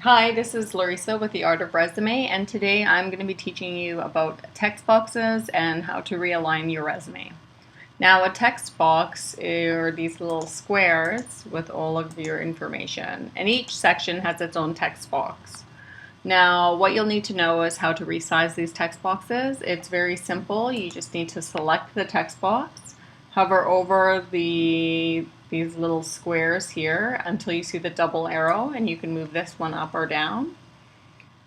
Hi, this is Larissa with The Art of Resume, and today I'm going to be teaching you about text boxes and how to realign your resume. Now, a text box are these little squares with all of your information, and each section has its own text box. Now, what you'll need to know is how to resize these text boxes. It's very simple. You just need to select the text box, hover over these little squares here until you see the double arrow, and you can move this one up or down.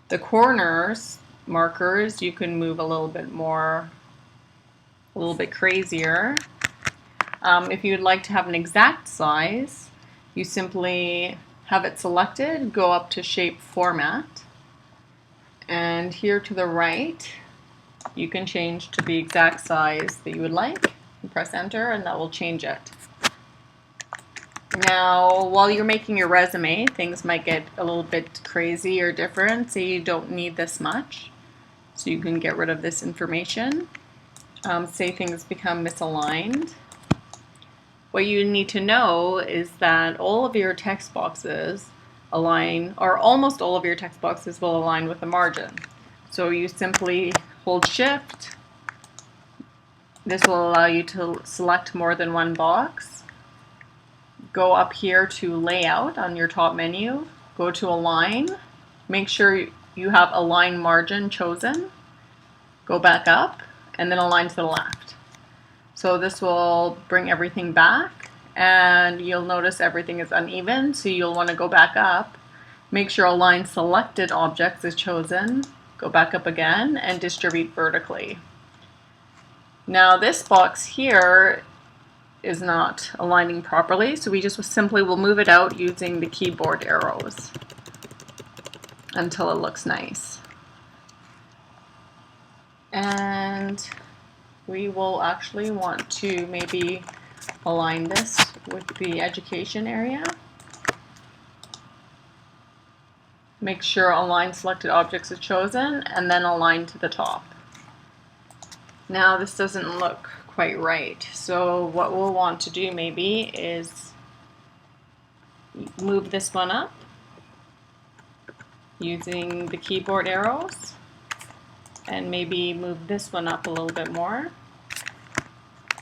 The corners markers you can move a little bit more, a little bit crazier. If you'd like to have an exact size, you simply have it selected, go up to Shape Format, and here to the right, you can change to the exact size that you would like. And press Enter, and that will change it. Now, while you're making your resume, things might get a little bit crazy or different, so you don't need this much. So you can get rid of this information. Say things become misaligned. What you need to know is that all of your text boxes align, or almost all of your text boxes will align with the margin. So you simply hold Shift. This will allow you to select more than one box. Go up here to Layout on your top menu, go to Align, make sure you have Align Margin chosen, go back up, and then align to the left. So this will bring everything back, and you'll notice everything is uneven, so you'll want to go back up, make sure Align Selected Objects is chosen, go back up again, and distribute vertically. Now this box here is not aligning properly, so we just simply will move it out using the keyboard arrows until it looks nice. And we will actually want to maybe align this with the education area. Make sure Align Selected Objects is chosen, and then align to the top. Now this doesn't look quite right, so what we'll want to do maybe is move this one up using the keyboard arrows, and maybe move this one up a little bit more,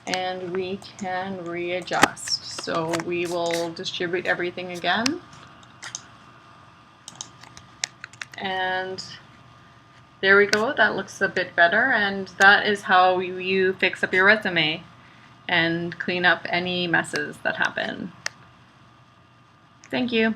and we can readjust. So we will distribute everything again, and there we go. That looks a bit better, and that is how you fix up your resume and clean up any messes that happen. Thank you.